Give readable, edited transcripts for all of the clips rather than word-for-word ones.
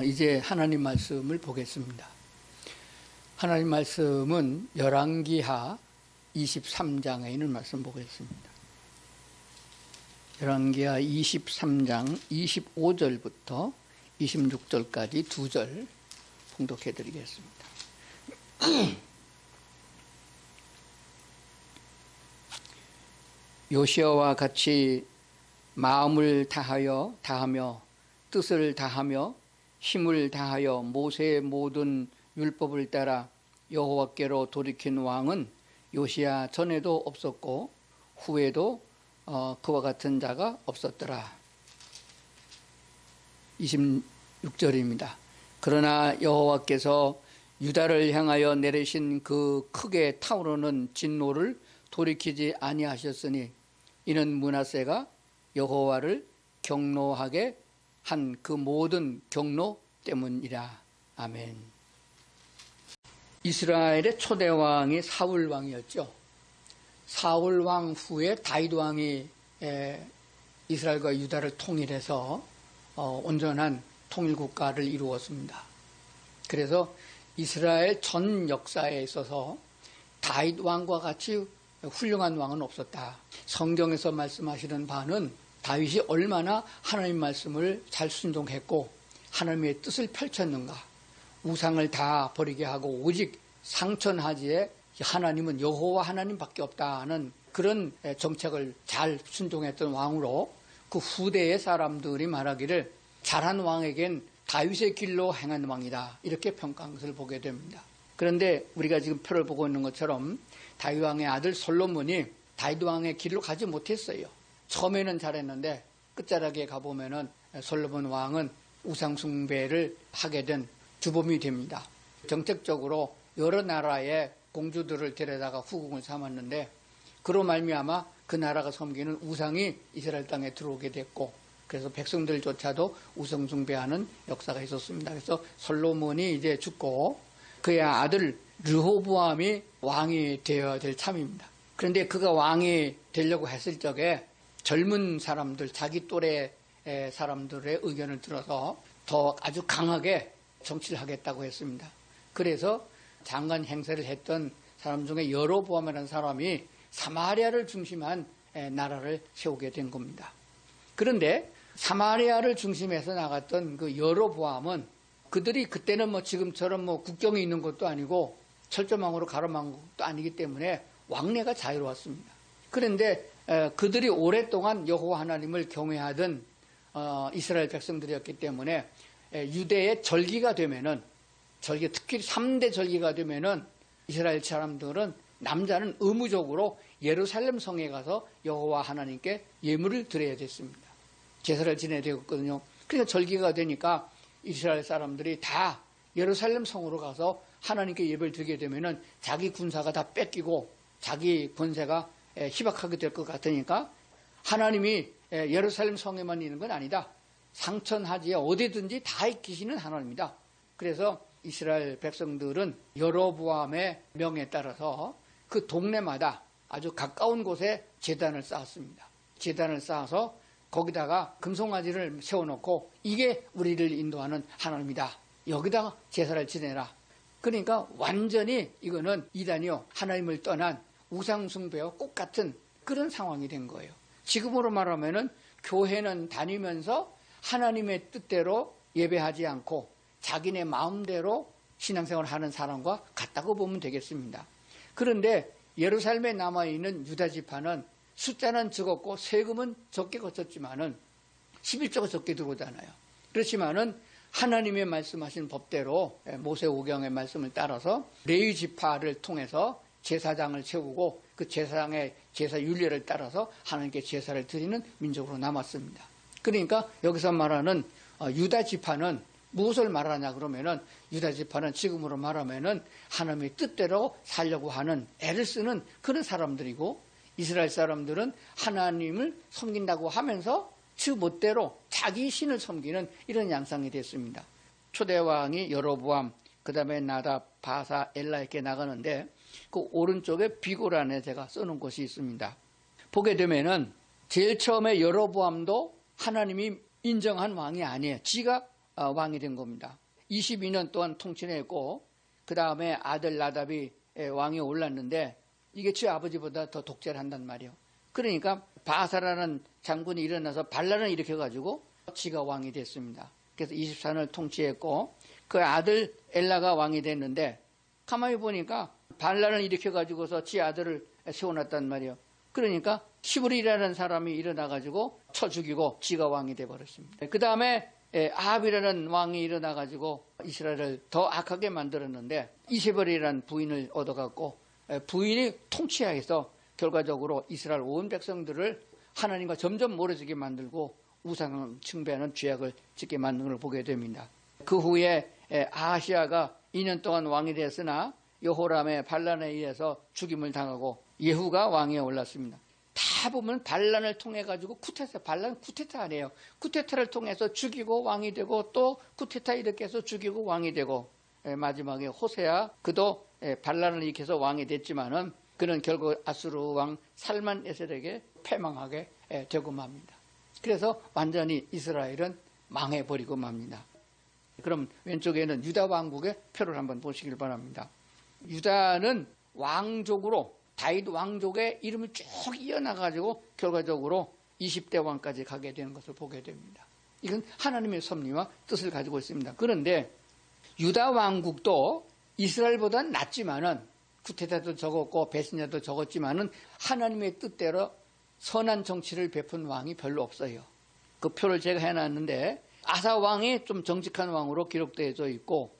이제 하나님 말씀을 보겠습니다. 하나님 말씀은 열왕기하 23장에 있는 말씀 보겠습니다. 열왕기하 23장 25절부터 26절까지 2절 봉독해 드리겠습니다. 요시아와 같이 마음을 다하며 뜻을 다하며 힘을 다하여 모세의 모든 율법을 따라 여호와께로 돌이킨 왕은 요시아 전에도 없었고 후에도 그와 같은 자가 없었더라. 26절입니다. 그러나 여호와께서 유다를 향하여 내리신 그 크게 타오르는 진노를 돌이키지 아니하셨으니 이는 므낫세가 여호와를 경노하게 한 그 모든 경노 때문이라. 아멘. 이스라엘의 초대 왕이 사울 왕이었죠. 사울 왕 후에 다윗 왕이 이스라엘과 유다를 통일해서 온전한 통일 국가를 이루었습니다. 그래서 이스라엘 전 역사에 있어서 다윗 왕과 같이 훌륭한 왕은 없었다. 성경에서 말씀하시는 바는 다윗이 얼마나 하나님 말씀을 잘 순종했고 하나님의 뜻을 펼쳤는가, 우상을 다 버리게 하고 오직 상천하지에 하나님은 여호와 하나님밖에 없다는 그런 정책을 잘 순종했던 왕으로 그 후대의 사람들이 말하기를 잘한 왕에겐 다윗의 길로 행한 왕이다, 이렇게 평가한 것을 보게 됩니다. 그런데 우리가 지금 표를 보고 있는 것처럼 다윗 왕의 아들 솔로몬이 다윗 왕의 길로 가지 못했어요. 처음에는 잘했는데 끝자락에 가보면은 솔로몬 왕은 우상 숭배를 하게 된 주범이 됩니다. 정책적으로 여러 나라의 공주들을 데려다가 후궁을 삼았는데 그로 말미암아 그 나라가 섬기는 우상이 이스라엘 땅에 들어오게 됐고, 그래서 백성들조차도 우상 숭배하는 역사가 있었습니다. 그래서 솔로몬이 이제 죽고 그의 아들 르호보암이 왕이 되어야 될 참입니다. 그런데 그가 왕이 되려고 했을 적에 젊은 사람들, 자기 또래 사람들의 의견을 들어서 더 아주 강하게 정치를 하겠다고 했습니다. 그래서 장관 행세를 했던 사람 중에 여로보암이라는 사람이 사마리아를 중심한 나라를 세우게 된 겁니다. 그런데 사마리아를 중심해서 나갔던 그 여로보암은 그들이 그때는 지금처럼 국경이 있는 것도 아니고 철조망으로 가로막은 것도 아니기 때문에 왕래가 자유로웠습니다. 그런데 그들이 오랫동안 여호와 하나님을 경외하던 이스라엘 백성들이었기 때문에 유대의 절기가 되면은, 특히 3대 절기가 되면은 이스라엘 사람들은, 남자는 의무적으로 예루살렘 성에 가서 여호와 하나님께 예물을 드려야 됐습니다. 제사를 지내야 되거든요. 그러니까 절기가 되니까 이스라엘 사람들이 다 예루살렘 성으로 가서 하나님께 예배를 드리게 되면은 자기 군사가 다 뺏기고 자기 권세가 희박하게 될 것 같으니까 하나님이 예루살렘 성에만 있는 건 아니다. 상천하지에 어디든지 다 계시는 하나님이다. 그래서 이스라엘 백성들은 여로보암의 명에 따라서 그 동네마다 아주 가까운 곳에 제단을 쌓았습니다. 제단을 쌓아서 거기다가 금송아지를 세워놓고 이게 우리를 인도하는 하나님이다, 여기다가 제사를 지내라. 그러니까 완전히 이거는 이단이요, 하나님을 떠난 우상숭배와 똑같은 그런 상황이 된 거예요. 지금으로 말하면은 교회는 다니면서 하나님의 뜻대로 예배하지 않고 자기네 마음대로 신앙생활을 하는 사람과 같다고 보면 되겠습니다. 그런데 예루살렘에 남아있는 유다 지파는 숫자는 적었고 세금은 적게 거쳤지만은 11조가 적게 들어오잖아요. 그렇지만은 하나님의 말씀하신 법대로 모세오경의 말씀을 따라서 레위 지파를 통해서 제사장을 세우고 그 제사장의 제사 율례를 따라서 하나님께 제사를 드리는 민족으로 남았습니다. 그러니까 여기서 말하는 유다 지파는 무엇을 말하냐 그러면은, 유다 지파는 지금으로 말하면은 하나님의 뜻대로 살려고 하는, 애를 쓰는 그런 사람들이고, 이스라엘 사람들은 하나님을 섬긴다고 하면서 그 멋대로 자기 신을 섬기는 이런 양상이 됐습니다. 초대왕이 여로보암, 그 다음에 나답, 바사, 엘라 이렇게 나가는데 그 오른쪽에 비고란에 제가 써놓은 것이 있습니다. 보게 되면은 제일 처음에 여로보암도 하나님이 인정한 왕이 아니에요. 지가 왕이 된 겁니다. 22년 동안 통치를 했고 그 다음에 아들 나답이 왕에 올랐는데 이게 지 아버지보다 더 독재를 한단 말이에요. 그러니까 바사라는 장군이 일어나서 반란을 일으켜가지고 지가 왕이 됐습니다. 그래서 24년을 통치했고 그 아들 엘라가 왕이 됐는데 가만히 보니까 반란을 일으켜가지고서 지 아들을 세워놨단 말이에요. 그러니까 시브리라는 사람이 일어나가지고 쳐 죽이고 지가 왕이 돼버렸습니다. 그 다음에 아합이라는 왕이 일어나가지고 이스라엘을 더 악하게 만들었는데 이세벨이라는 부인을 얻어갖고 부인이 통치하여서 결과적으로 이스라엘 온 백성들을 하나님과 점점 멀어지게 만들고 우상 숭배하는 죄악을 짓게 만드는 걸 보게 됩니다. 그 후에 아하시아가 2년 동안 왕이 되었으나 여호람의 반란에 의해서 죽임을 당하고 예후가 왕위에 올랐습니다. 다 보면 반란을 통해 가지고 반란 쿠데타 아니에요. 쿠데타를 통해서 죽이고 왕이 되고 또 쿠데타 일으켜서 죽이고 왕이 되고 마지막에 호세아 그도 반란을 일으켜서 왕이 됐지만은 그는 결국 아수르 왕 살만 에셀에게 패망하게 되고 맙니다. 그래서 완전히 이스라엘은 망해버리고 맙니다. 그럼 왼쪽에는 유다 왕국의 표를 한번 보시길 바랍니다. 유다는 왕족으로 다윗 왕족의 이름을 쭉 이어나가지고 결과적으로 20대 왕까지 가게 되는 것을 보게 됩니다. 이건 하나님의 섭리와 뜻을 가지고 있습니다. 그런데 유다 왕국도 이스라엘보다는 낫지만은 쿠데타도 적었고 배신자도 적었지만은 하나님의 뜻대로 선한 정치를 베푼 왕이 별로 없어요. 그 표를 제가 해놨는데 아사 왕이 좀 정직한 왕으로 기록되어 있고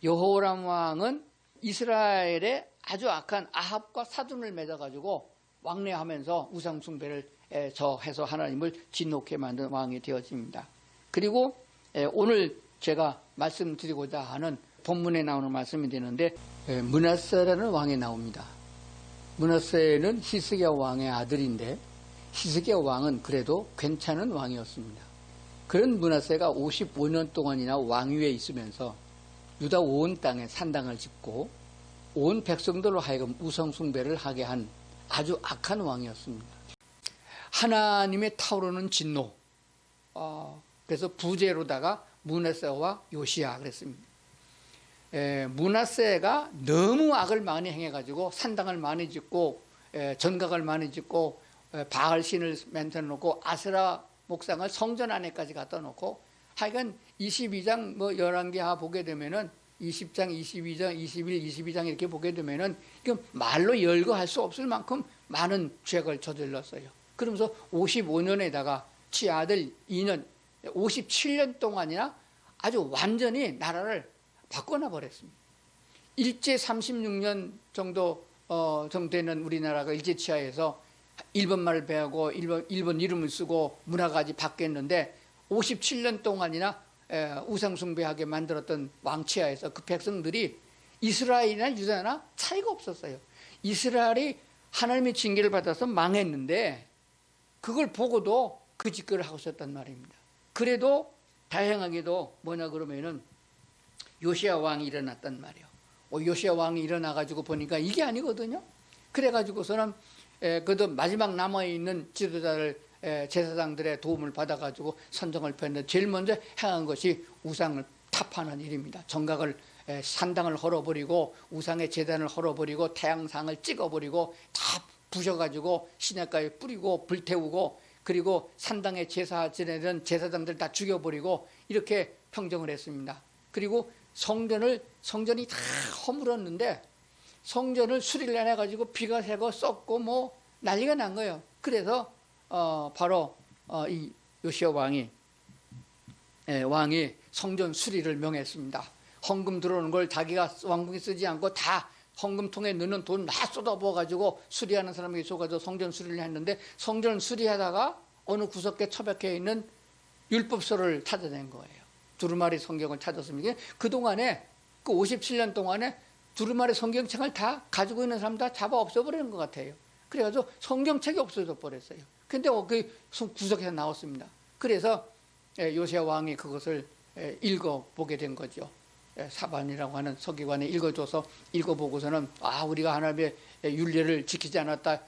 여호람 왕은 이스라엘의 아주 악한 아합과 사돈을 맺어가지고 왕래하면서 우상 숭배를 저해서 하나님을 진노케 만든 왕이 되어집니다. 그리고 오늘 제가 말씀드리고자 하는 본문에 나오는 말씀이 되는데 므낫세라는 왕이 나옵니다. 므낫세는 히스기야 왕의 아들인데 히스기야 왕은 그래도 괜찮은 왕이었습니다. 그런 므낫세가 55년 동안이나 왕위에 있으면서 유다 온 땅에 산당을 짓고 온 백성들로 하여금 우상 숭배를 하게 한 아주 악한 왕이었습니다. 하나님의 타오르는 진노. 그래서 부제로다가 므낫세와 요시야 그랬습니다. 므낫세가 너무 악을 많이 행해가지고 산당을 많이 짓고 전각을 많이 짓고 바알 신을 만들어 놓고 아세라 목상을 성전 안에까지 갖다 놓고 하여간 22장 뭐 11개 보게 되면은 20장, 22장, 21, 22장 이렇게 보게 되면은 말로 열거할 수 없을 만큼 많은 죄를 저질렀어요. 그러면서 55년에다가 지 아들 2년, 57년 동안이나 아주 완전히 나라를 바꿔놔 버렸습니다. 일제 36년 정도 되는 우리나라가 일제치하에서 일본말을 배우고 일본 이름을 쓰고 문화가 아주 바뀌었는데 57년 동안이나 우상숭배하게 만들었던 왕치하에서 그 백성들이 이스라엘이나 유다나 차이가 없었어요. 이스라엘이 하나님의 징계를 받아서 망했는데 그걸 보고도 그 짓거리를 하고 있었단 말입니다. 그래도 다행하게도 뭐냐 그러면은 요시야 왕이 일어났단 말이에요. 요시야 왕이 일어나가지고 보니까 이게 아니거든요. 그래가지고서는 그래도 마지막 남아있는 지도자들 제사장들의 도움을 받아가지고 선정을 폈는데 제일 먼저 행한 것이 우상을 타파하는 일입니다. 정각을 산당을 헐어버리고 우상의 제단을 헐어버리고 태양상을 찍어버리고 다 부셔가지고 시냇가에 뿌리고 불태우고 그리고 산당에 제사 지내던 제사장들 다 죽여버리고 이렇게 평정을 했습니다. 그리고 성전이 다 허물었는데 성전을 수리를 안 해가지고 비가 새고 썩고 뭐 난리가 난 거예요. 그래서 바로 이 요시야 왕이 성전 수리를 명했습니다. 헌금 들어오는 걸 자기가 왕궁에 쓰지 않고 다 헌금통에 넣는 돈 다 쏟아부어가지고 수리하는 사람에게 줘가지고 성전 수리를 했는데 성전 수리하다가 어느 구석에 처박혀 있는 율법서를 찾아낸 거예요. 두루마리 성경을 찾았습니다. 그동안에 그 57년 동안에 두루마리 성경책을 다 가지고 있는 사람 다 잡아 없애버리는 것 같아요. 그래가지고 성경책이 없어져 버렸어요. 근데 그 구석에서 나왔습니다. 그래서 요시야 왕이 그것을 읽어보게 된 거죠. 사반이라고 하는 서기관이 읽어줘서 읽어보고서는 우리가 하나님의 율례를 지키지 않았다.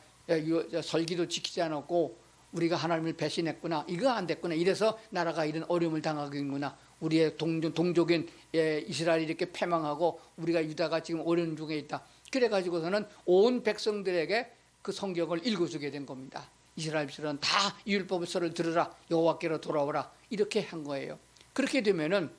설기도 지키지 않았고 우리가 하나님을 배신했구나. 이거 안 됐구나. 이래서 나라가 이런 어려움을 당하겠구나. 우리의 동족인 이스라엘이 이렇게 패망하고 우리가 유다가 지금 어려운 중에 있다. 그래가지고서는 온 백성들에게 그 성경을 읽어주게 된 겁니다. 이스라엘 백성은 다 이 율법서를 들으라, 여호와께로 돌아오라, 이렇게 한 거예요. 그렇게 되면은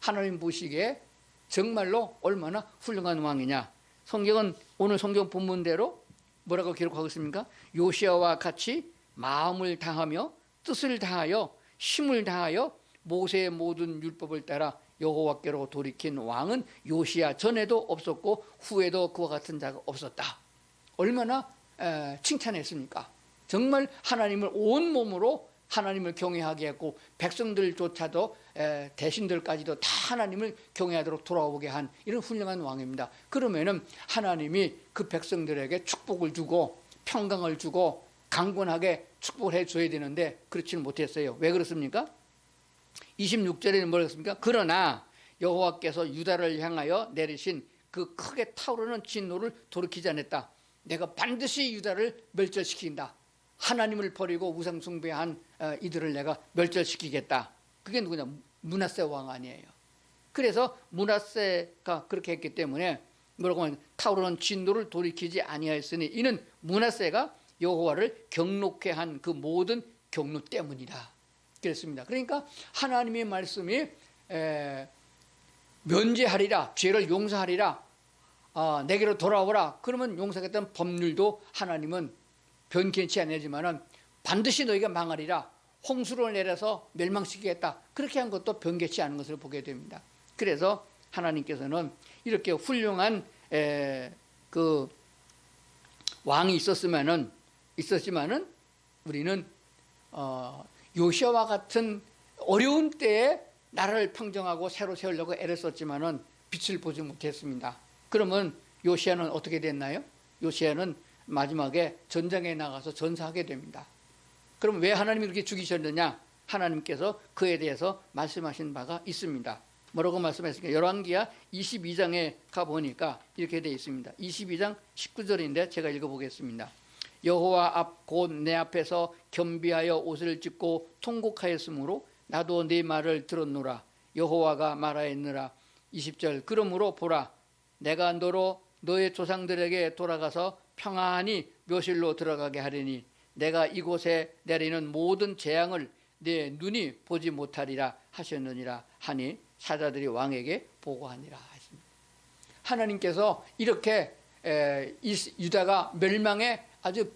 하나님 보시기에 정말로 얼마나 훌륭한 왕이냐. 성경은 오늘 성경 본문대로 뭐라고 기록하고 있습니까? 요시아와 같이 마음을 다하며 뜻을 다하여 힘을 다하여 모세의 모든 율법을 따라 여호와께로 돌이킨 왕은 요시아 전에도 없었고 후에도 그와 같은 자가 없었다. 얼마나 칭찬했습니까? 정말 하나님을 온 몸으로 하나님을 경외하게 했고 백성들조차도 대신들까지도 다 하나님을 경외하도록 돌아오게 한 이런 훌륭한 왕입니다. 그러면은 하나님이 그 백성들에게 축복을 주고 평강을 주고 강건하게 축복을 해줘야 되는데 그렇지는 못했어요. 왜 그렇습니까? 26절에는 뭐라고 했습니까? 그러나 여호와께서 유다를 향하여 내리신 그 크게 타오르는 진노를 돌이키지 않았다. 내가 반드시 유다를 멸절시킨다. 하나님을 버리고 우상 숭배한 이들을 내가 멸절시키겠다. 그게 누구냐? 므낫세 왕 아니에요. 그래서 므낫세가 그렇게 했기 때문에 뭐라고 하면 타오르는 진노를 돌이키지 아니하였으니 이는 므낫세가 여호와를 경록케 한 그 모든 경로 때문이다. 그랬습니다. 그러니까 하나님의 말씀이 면제하리라, 죄를 용서하리라, 내게로 돌아오라. 그러면 용서하겠다는 법률도 하나님은 변경치 않지만은 반드시 너희가 망하리라, 홍수를 내려서 멸망시키겠다. 그렇게 한 것도 변개치 않은 것을 보게 됩니다. 그래서 하나님께서는 이렇게 훌륭한 그 왕이 있었지만은 우리는 요시아와 같은 어려운 때에 나라를 평정하고 새로 세우려고 애를 썼지만은 빛을 보지 못했습니다. 그러면 요시아는 어떻게 됐나요? 요시아는 마지막에 전장에 나가서 전사하게 됩니다. 그럼 왜 하나님이 그렇게 죽이셨느냐? 하나님께서 그에 대해서 말씀하신 바가 있습니다. 뭐라고 말씀하셨습니까? 열왕기하 22장에 가보니까 이렇게 되어 있습니다. 22장 19절인데 제가 읽어보겠습니다. 여호와 앞 곧 내 앞에서 겸비하여 옷을 찢고 통곡하였으므로 나도 네 말을 들었노라. 여호와가 말하였느라. 20절 그러므로 보라, 내가 너로 너의 조상들에게 돌아가서 평안히 묘실로 들어가게 하리니 내가 이곳에 내리는 모든 재앙을 내 눈이 보지 못하리라 하셨느니라 하니 사자들이 왕에게 보고하니라 했습니다. 하나님께서 이렇게 유다가 멸망에 아주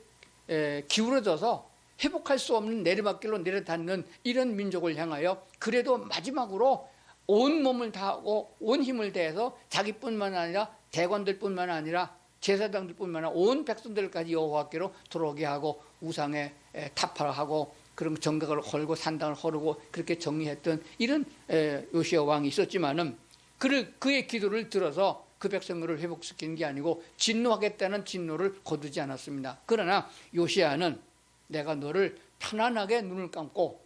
기울어져서 회복할 수 없는 내리막길로 내려닿는 이런 민족을 향하여 그래도 마지막으로 온 몸을 다하고 온 힘을 다해서 자기뿐만 아니라 대관들뿐만 아니라 제사장들뿐만 아니라 온 백성들까지 여호와께로 돌아오게 하고 우상에 타파하고 그럼 정각을 헐고 산당을 헐고 그렇게 정리했던 이런 요시아 왕이 있었지만은 그의 기도를 들어서 그 백성들을 회복시키는 게 아니고 진노하겠다는 진노를 거두지 않았습니다. 그러나 요시아는 내가 너를 편안하게 눈을 감고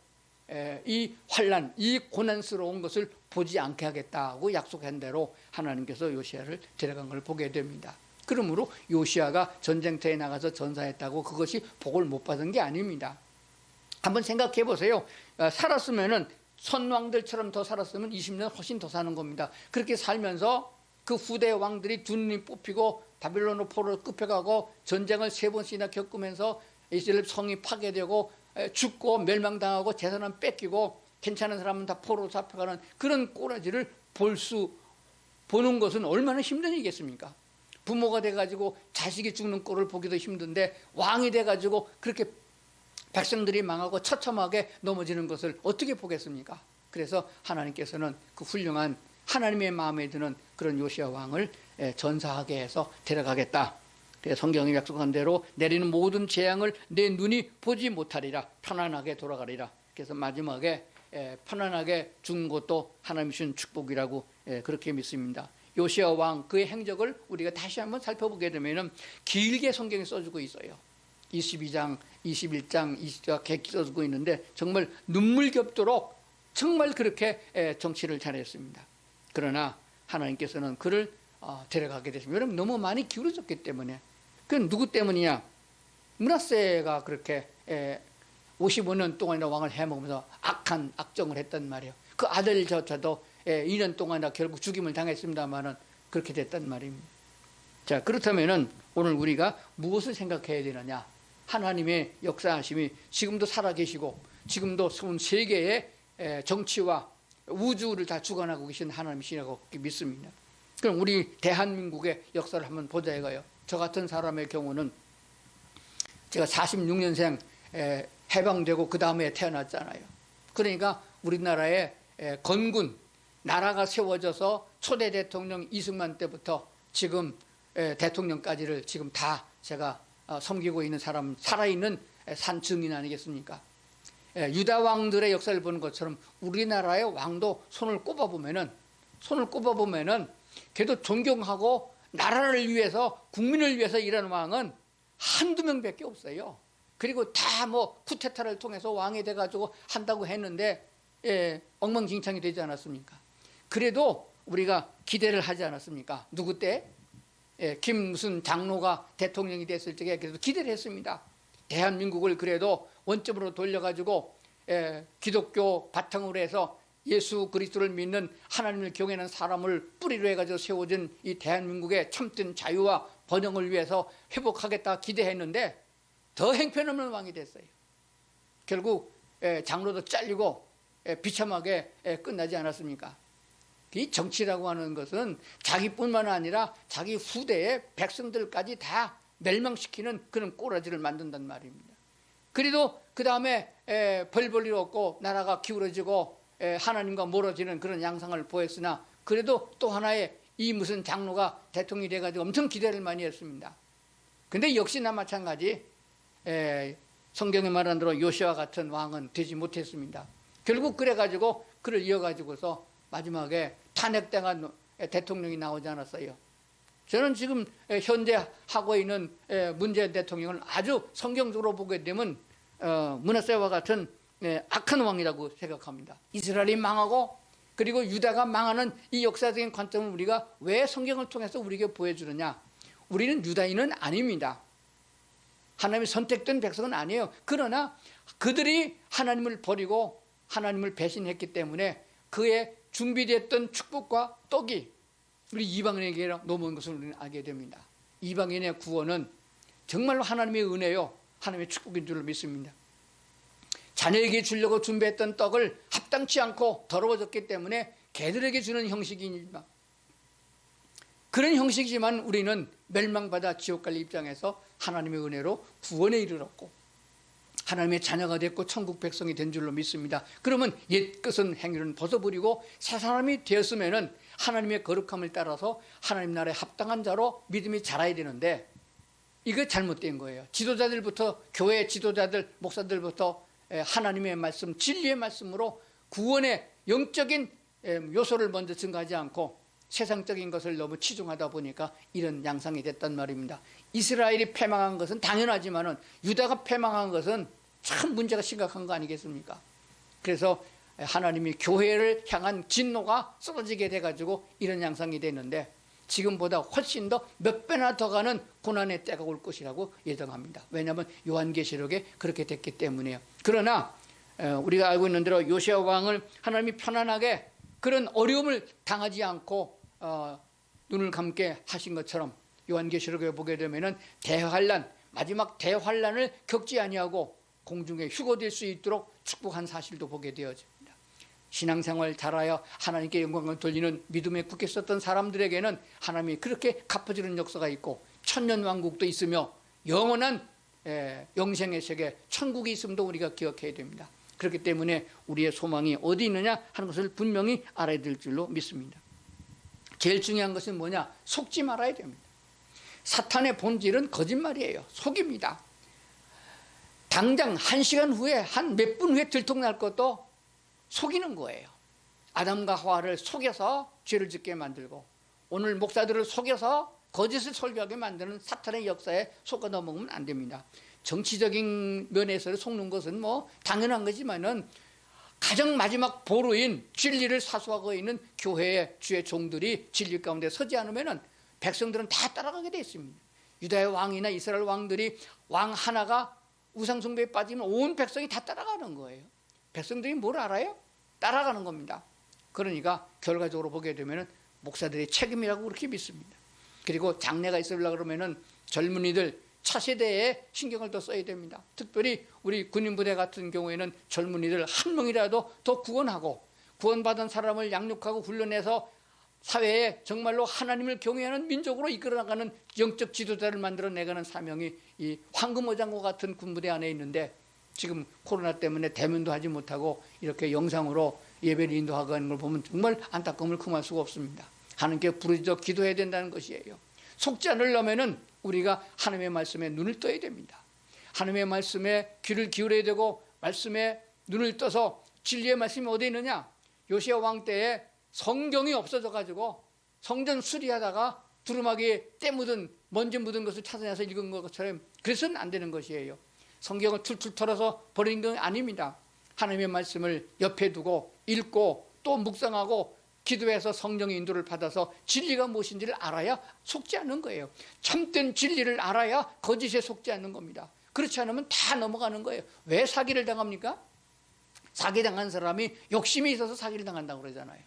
이 환난, 이 고난스러운 것을 보지 않게 하겠다고 약속한 대로 하나님께서 요시아를 데려간 걸 보게 됩니다. 그러므로 요시아가 전쟁터에 나가서 전사했다고 그것이 복을 못 받은 게 아닙니다. 한번 생각해 보세요. 살았으면은 선왕들처럼 더 살았으면 20년 훨씬 더 사는 겁니다. 그렇게 살면서 그 후대 왕들이 두 눈이 뽑히고 바빌론으로 포로로 급해가고 전쟁을 3번씩이나 겪으면서 이스라엘 성이 파괴되고 죽고 멸망당하고 재산은 뺏기고 괜찮은 사람은 다 포로로 잡혀가는 그런 꼬라지를 보는 것은 얼마나 힘든 일이겠습니까? 부모가 돼가지고 자식이 죽는 꼴을 보기도 힘든데 왕이 돼가지고 그렇게 백성들이 망하고 처참하게 넘어지는 것을 어떻게 보겠습니까? 그래서 하나님께서는 그 훌륭한 하나님의 마음에 드는 그런 요시아 왕을 전사하게 해서 데려가겠다. 그래서 성경이 약속한 대로 내리는 모든 재앙을 내 눈이 보지 못하리라. 편안하게 돌아가리라. 그래서 마지막에 편안하게 죽은 것도 하나님이 주신 축복이라고 그렇게 믿습니다. 요시아 왕 그의 행적을 우리가 다시 한번 살펴보게 되면 길게 성경에 써주고 있어요. 22장, 21장, 20장 객기 써주고 있는데 정말 눈물겹도록 정말 그렇게 정치를 잘했습니다. 그러나 하나님께서는 그를 데려가게 됐습니다. 여러분 너무 많이 기울어졌기 때문에. 그건 누구 때문이냐? 므낫세가 그렇게 55년 동안이나 왕을 해먹으면서 악한 악정을 했단 말이에요. 그 아들조차도 2년 동안이나 결국 죽임을 당했습니다만은 그렇게 됐단 말입니다. 자, 그렇다면은 오늘 우리가 무엇을 생각해야 되느냐? 하나님의 역사하심이 지금도 살아계시고 지금도 전 세계의 정치와 우주를 다 주관하고 계신 하나님이시라고 믿습니다. 그럼 우리 대한민국의 역사를 한번 보자 이거예요. 저 같은 사람의 경우는 제가 46년생 해방되고 그 다음에 태어났잖아요. 그러니까 우리나라의 건군 나라가 세워져서 초대 대통령 이승만 때부터 지금 대통령까지를 지금 다 제가 섬기고 있는 사람, 살아있는 산 증인 아니겠습니까? 유다 왕들의 역사를 보는 것처럼 우리나라의 왕도 손을 꼽아보면은 그래도 존경하고 나라를 위해서 국민을 위해서 일하는 왕은 한두 명밖에 없어요. 그리고 다 뭐 쿠데타를 통해서 왕이 돼가지고 한다고 했는데 엉망진창이 되지 않았습니까? 그래도 우리가 기대를 하지 않았습니까? 누구 때? 김 무슨 장로가 대통령이 됐을 적에 그래도 기대를 했습니다. 대한민국을 그래도 원점으로 돌려가지고 기독교 바탕으로 해서 예수 그리스도를 믿는 하나님을 경외하는 사람을 뿌리로 해가지고 세워진 이 대한민국의 참된 자유와 번영을 위해서 회복하겠다 기대했는데 더 행편없는 왕이 됐어요. 결국 장로도 잘리고 비참하게 끝나지 않았습니까? 이 정치라고 하는 것은 자기뿐만 아니라 자기 후대의 백성들까지 다 멸망시키는 그런 꼬라지를 만든단 말입니다. 그래도 그 다음에 벌 볼 일 없고 나라가 기울어지고 하나님과 멀어지는 그런 양상을 보였으나 그래도 또 하나의 이 무슨 장로가 대통령이 돼가지고 엄청 기대를 많이 했습니다. 근데 역시나 마찬가지 성경에 말한 대로 요시아 같은 왕은 되지 못했습니다. 결국 그래가지고 그를 이어가지고서 마지막에 탄핵당한 대통령이 나오지 않았어요. 저는 지금 현재 하고 있는 문재인 대통령을 아주 성경적으로 보게 되면 므낫세와 같은 악한 왕이라고 생각합니다. 이스라엘이 망하고 그리고 유다가 망하는 이 역사적인 관점을 우리가 왜 성경을 통해서 우리에게 보여주느냐? 우리는 유다인은 아닙니다. 하나님이 선택된 백성은 아니에요. 그러나 그들이 하나님을 버리고 하나님을 배신했기 때문에 그의 준비됐던 축복과 떡이 우리 이방인에게 넘어온 것을 우리는 알게 됩니다. 이방인의 구원은 정말로 하나님의 은혜요, 하나님의 축복인 줄로 믿습니다. 자녀에게 주려고 준비했던 떡을 합당치 않고 더러워졌기 때문에 개들에게 주는 형식이지만 그런 형식이지만 우리는 멸망받아 지옥 갈 입장에서 하나님의 은혜로 구원에 이르렀고 하나님의 자녀가 됐고 천국 백성이 된 줄로 믿습니다. 그러면 옛것은 행위는 벗어버리고 새 사람이 되었으면은 하나님의 거룩함을 따라서 하나님 나라에 합당한 자로 믿음이 자라야 되는데 이거 잘못된 거예요. 지도자들부터 교회 지도자들 목사들부터 하나님의 말씀 진리의 말씀으로 구원의 영적인 요소를 먼저 증가하지 않고 세상적인 것을 너무 치중하다 보니까 이런 양상이 됐단 말입니다. 이스라엘이 패망한 것은 당연하지만은 유다가 패망한 것은 참 문제가 심각한 거 아니겠습니까? 그래서 하나님이 교회를 향한 진노가 쏟아지게 돼가지고 이런 양상이 됐는데 지금보다 훨씬 더 몇 배나 더 가는 고난의 때가 올 것이라고 예정합니다. 왜냐하면 요한계시록에 그렇게 됐기 때문에요. 그러나 우리가 알고 있는 대로 요시아 왕을 하나님이 편안하게 그런 어려움을 당하지 않고 눈을 감게 하신 것처럼 요한계시록에 보게 되면은 대환란, 마지막 대환란을 겪지 아니하고 공중에 휴거될 수 있도록 축복한 사실도 보게 되어집니다. 신앙생활 잘하여 하나님께 영광을 돌리는 믿음에 굳게 섰던 사람들에게는 하나님이 그렇게 갚아주는 역사가 있고 천년왕국도 있으며 영원한 영생의 세계 천국이 있음도 우리가 기억해야 됩니다. 그렇기 때문에 우리의 소망이 어디 있느냐 하는 것을 분명히 알아야 될 줄로 믿습니다. 제일 중요한 것은 뭐냐? 속지 말아야 됩니다. 사탄의 본질은 거짓말이에요. 속입니다. 당장 1시간 후에 한 몇 분 후에 들통날 것도 속이는 거예요. 아담과 하와를 속여서 죄를 짓게 만들고 오늘 목사들을 속여서 거짓을 설교하게 만드는 사탄의 역사에 속아 넘어가면 안 됩니다. 정치적인 면에서 속는 것은 뭐 당연한 거지만은 가장 마지막 보루인 진리를 사수하고 있는 교회의 주의 종들이 진리 가운데 서지 않으면은 백성들은 다 따라가게 돼 있습니다. 유다의 왕이나 이스라엘 왕들이 왕 하나가 우상숭배에 빠지면 온 백성이 다 따라가는 거예요. 백성들이 뭘 알아요? 따라가는 겁니다. 그러니까 결과적으로 보게 되면 목사들의 책임이라고 그렇게 믿습니다. 그리고 장래가 있으려고 그러면 젊은이들 차세대에 신경을 더 써야 됩니다. 특별히 우리 군인부대 같은 경우에는 젊은이들 한 명이라도 더 구원하고 구원받은 사람을 양육하고 훈련해서 사회에 정말로 하나님을 경외하는 민족으로 이끌어나가는 영적 지도자를 만들어내가는 사명이 이 황금어장과 같은 군부대 안에 있는데, 지금 코로나 때문에 대면도 하지 못하고 이렇게 영상으로 예배를 인도하고 하는 걸 보면 정말 안타까움을 금할 수가 없습니다. 하나님께 부르짖어 기도해야 된다는 것이에요. 속지 않으려면은 우리가 하나님의 말씀에 눈을 떠야 됩니다. 하나님의 말씀에 귀를 기울여야 되고, 말씀에 눈을 떠서 진리의 말씀이 어디 있느냐? 요시야 왕 때에 성경이 없어져 가지고 성전 수리하다가 두루마기에 때 묻은 먼지 묻은 것을 찾아내서 읽은 것처럼 그래서는 안 되는 것이에요. 성경을 툴툴 털어서 버리는 건 아닙니다. 하나님의 말씀을 옆에 두고 읽고 또 묵상하고 기도해서 성령의 인도를 받아서 진리가 무엇인지를 알아야 속지 않는 거예요. 참된 진리를 알아야 거짓에 속지 않는 겁니다. 그렇지 않으면 다 넘어가는 거예요. 왜 사기를 당합니까? 사기당한 사람이 욕심이 있어서 사기를 당한다고 그러잖아요.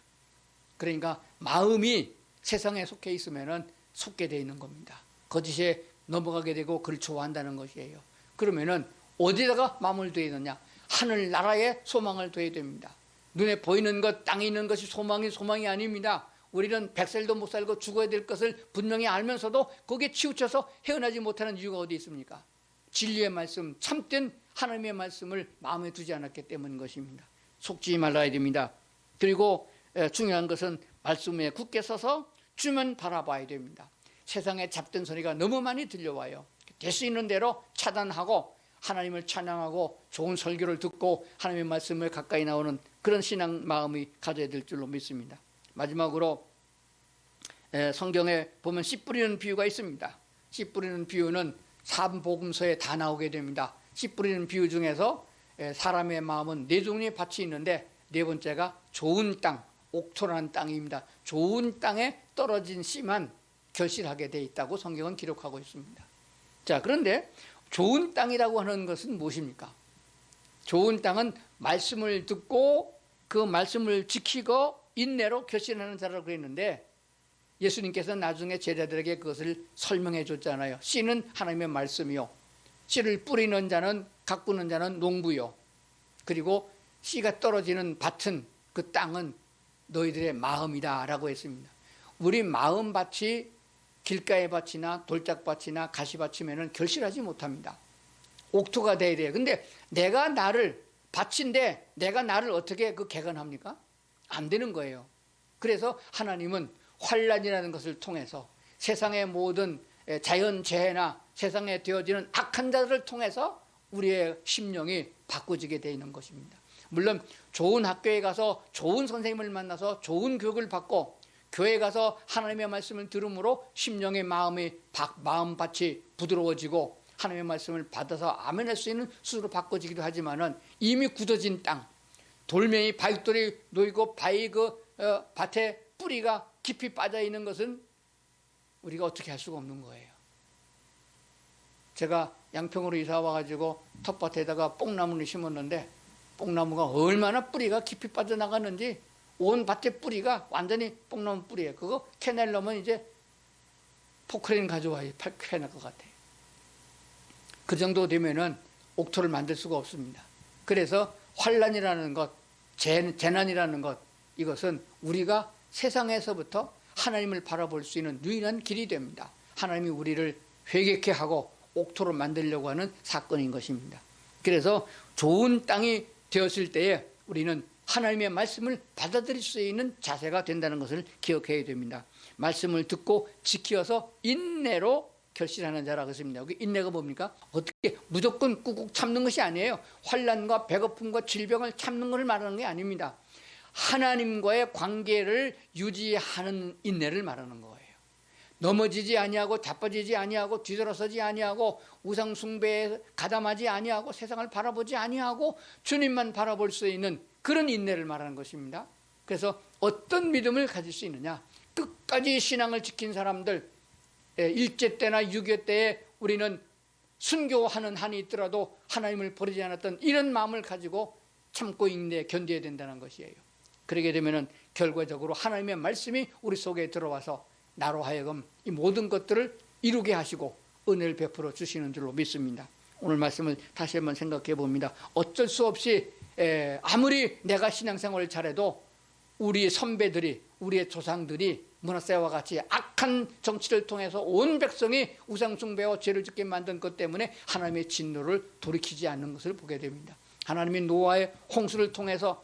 그러니까 마음이 세상에 속해 있으면 속게 되어 있는 겁니다. 거짓에 넘어가게 되고 그걸 좋아한다는 것이에요. 그러면은 어디다가 마음을 둬야 되느냐? 하늘나라에 소망을 둬야 됩니다. 눈에 보이는 것, 땅에 있는 것이 소망이 아닙니다. 우리는 100살도 못 살고 죽어야 될 것을 분명히 알면서도 거기에 치우쳐서 헤어나지 못하는 이유가 어디 있습니까? 진리의 말씀, 참된 하나님의 말씀을 마음에 두지 않았기 때문인 것입니다. 속지 말아야 됩니다. 그리고 중요한 것은 말씀에 굳게 서서 주만 바라봐야 됩니다. 세상에 잡된 소리가 너무 많이 들려와요. 될 수 있는 대로 차단하고 하나님을 찬양하고 좋은 설교를 듣고 하나님의 말씀에 가까이 나오는 그런 신앙 마음이 가져야 될 줄로 믿습니다. 마지막으로 성경에 보면 씨 뿌리는 비유가 있습니다. 씨 뿌리는 비유는 사복음서에 다 나오게 됩니다. 씨 뿌리는 비유 중에서 사람의 마음은 네 종류의 밭이 있는데 네 번째가 좋은 땅, 옥토라는 땅입니다. 좋은 땅에 떨어진 씨만 결실하게 돼 있다고 성경은 기록하고 있습니다. 자, 그런데 좋은 땅이라고 하는 것은 무엇입니까? 좋은 땅은 말씀을 듣고 그 말씀을 지키고 인내로 결실하는 자라고 그랬는데, 예수님께서는 나중에 제자들에게 그것을 설명해 줬잖아요. 씨는 하나님의 말씀이요, 씨를 뿌리는 자는, 가꾸는 자는 농부요, 그리고 씨가 떨어지는 밭은, 그 땅은 너희들의 마음이다 라고 했습니다. 우리 마음밭이 길가의 밭이나 돌짝밭이나 가시밭이면 결실하지 못합니다. 옥토가 돼야 돼요. 근데 내가 나를, 밭인데 내가 나를 어떻게 개간합니까? 안 되는 거예요. 그래서 하나님은 환난이라는 것을 통해서 세상의 모든 자연재해나 세상에 되어지는 악한 자들을 통해서 우리의 심령이 바꿔지게 되어 있는 것입니다. 물론 좋은 학교에 가서 좋은 선생님을 만나서 좋은 교육을 받고 교회에 가서 하나님의 말씀을 들음으로 심령의 마음밭이 부드러워지고 하나님의 말씀을 받아서 아멘할 수 있는 수로 바꿔지기도 하지만은, 이미 굳어진 땅, 돌멩이 바위돌이 놓이고 밭에 뿌리가 깊이 빠져 있는 것은 우리가 어떻게 할 수가 없는 거예요. 제가 양평으로 이사 와가지고 텃밭에다가 뽕나무를 심었는데 뽕나무가 얼마나 뿌리가 깊이 빠져나가는지, 온 밭의 뿌리가 완전히 뽕나무 뿌리예요. 그거 캐내려면 이제 포크레인 가져와야 캐낼 것 같아요. 그 정도 되면은 옥토를 만들 수가 없습니다. 그래서 환난이라는 것, 재난이라는 것, 이것은 우리가 세상에서부터 하나님을 바라볼 수 있는 유일한 길이 됩니다. 하나님이 우리를 회개케 하고 옥토로 만들려고 하는 사건인 것입니다. 그래서 좋은 땅이 되었을 때에 우리는 하나님의 말씀을 받아들일 수 있는 자세가 된다는 것을 기억해야 됩니다. 말씀을 듣고 지켜서 인내로 결실하는 자라고 했습니다. 인내가 뭡니까? 어떻게 무조건 꾹꾹 참는 것이 아니에요. 환난과 배고픔과 질병을 참는 것을 말하는 게 아닙니다. 하나님과의 관계를 유지하는 인내를 말하는 거예요. 넘어지지 아니하고 자빠지지 아니하고 뒤돌아서지 아니하고 우상 숭배에 가담하지 아니하고 세상을 바라보지 아니하고 주님만 바라볼 수 있는 그런 인내를 말하는 것입니다. 그래서 어떤 믿음을 가질 수 있느냐? 끝까지 신앙을 지킨 사람들, 일제 때나 6.25 때에 우리는 순교하는 한이 있더라도 하나님을 버리지 않았던 이런 마음을 가지고 참고 인내 견뎌야 된다는 것이에요. 그러게 되면은 결과적으로 하나님의 말씀이 우리 속에 들어와서 나로 하여금 이 모든 것들을 이루게 하시고 은혜를 베풀어 주시는 줄로 믿습니다. 오늘 말씀을 다시 한번 생각해 봅니다. 어쩔 수 없이 아무리 내가 신앙생활을 잘해도 우리의 선배들이, 우리의 조상들이 문하세와 같이 악한 정치를 통해서 온 백성이 우상숭배와 죄를 짓게 만든 것 때문에 하나님의 진노를 돌이키지 않는 것을 보게 됩니다. 하나님이 노아의 홍수를 통해서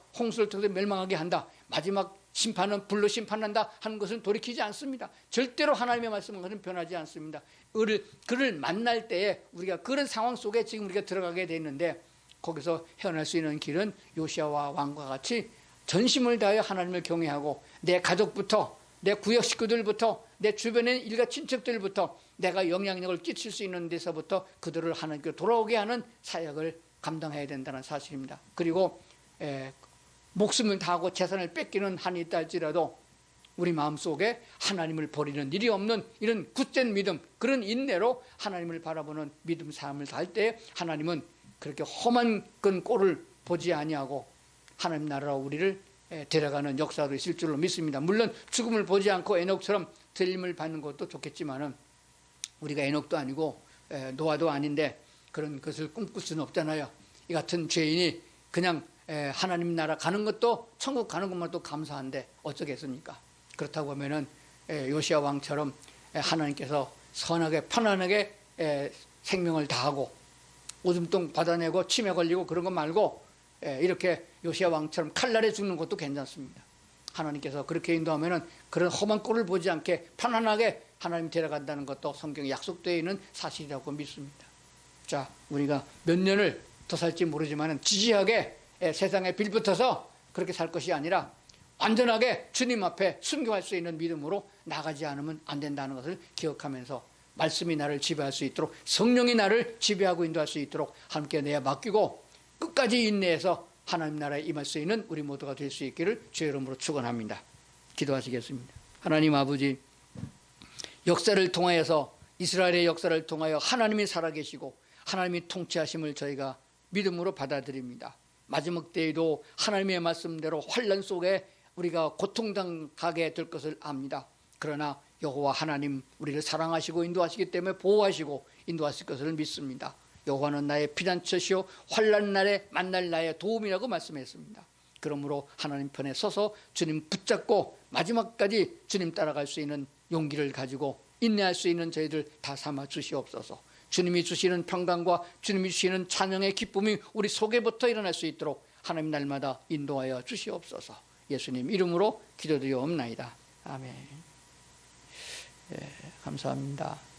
멸망하게 한다, 마지막 심판은 불로 심판한다 하는 것은 돌이키지 않습니다. 절대로 하나님의 말씀은 그것은 변하지 않습니다. 그를 만날 때에 우리가 그런 상황 속에 지금 우리가 들어가게 되는데, 거기서 헤어날 수 있는 길은 요시아와 왕과 같이 전심을 다하여 하나님을 경외하고 내 가족부터, 내 구역 식구들부터, 내 주변의 일가 친척들부터 내가 영향력을 끼칠 수 있는 데서부터 그들을 하나님께 돌아오게 하는 사역을 감당해야 된다는 사실입니다. 그리고 목숨을 다하고 재산을 뺏기는 한이 있다 할지라도 우리 마음속에 하나님을 버리는 일이 없는 이런 굳센 믿음, 그런 인내로 하나님을 바라보는 믿음 삶을 살 때 하나님은 그렇게 험한 꼴을 보지 아니하고 하나님 나라로 우리를 데려가는 역사도 있을 줄로 믿습니다. 물론 죽음을 보지 않고 에녹처럼 들림을 받는 것도 좋겠지만은 우리가 에녹도 아니고 노아도 아닌데 그런 것을 꿈꿀 수는 없잖아요. 이 같은 죄인이 그냥 하나님 나라 가는 것도, 천국 가는 것만도 감사한데 어쩌겠습니까? 그렇다고 하면은 요시아 왕처럼 하나님께서 선하게 편안하게 생명을 다하고 오줌통 받아내고 치매 걸리고 그런 거 말고 이렇게 요시아 왕처럼 칼날에 죽는 것도 괜찮습니다. 하나님께서 그렇게 인도하면은 그런 험한 꼴을 보지 않게 편안하게 하나님 데려간다는 것도 성경에 약속되어 있는 사실이라고 믿습니다. 자, 우리가 몇 년을 더 살지 모르지만은 지지하게 세상에 빌붙어서 그렇게 살 것이 아니라 완전하게 주님 앞에 순교할 수 있는 믿음으로 나가지 않으면 안 된다는 것을 기억하면서 말씀이 나를 지배할 수 있도록, 성령이 나를 지배하고 인도할 수 있도록 함께 내어 맡기고 끝까지 인내해서 하나님 나라에 임할 수 있는 우리 모두가 될 수 있기를 주의 이름으로 축원합니다. 기도하시겠습니다. 하나님 아버지, 역사를 통하여서, 이스라엘의 역사를 통하여 하나님이 살아계시고 하나님이 통치하심을 저희가 믿음으로 받아들입니다. 마지막 때에도 하나님의 말씀대로 환난 속에 우리가 고통당하게 될 것을 압니다. 그러나 여호와 하나님 우리를 사랑하시고 인도하시기 때문에 보호하시고 인도하실 것을 믿습니다. 여호와는 나의 피난처시요 환난 날에 만날 나의 도움이라고 말씀했습니다. 그러므로 하나님 편에 서서 주님 붙잡고 마지막까지 주님 따라갈 수 있는 용기를 가지고 인내할 수 있는 저희들 다 삼아 주시옵소서. 주님이 주시는 평강과 주님이 주시는 찬양의 기쁨이 우리 속에부터 일어날 수 있도록 하나님 날마다 인도하여 주시옵소서. 예수님 이름으로 기도드리옵나이다. 아멘. 감사합니다.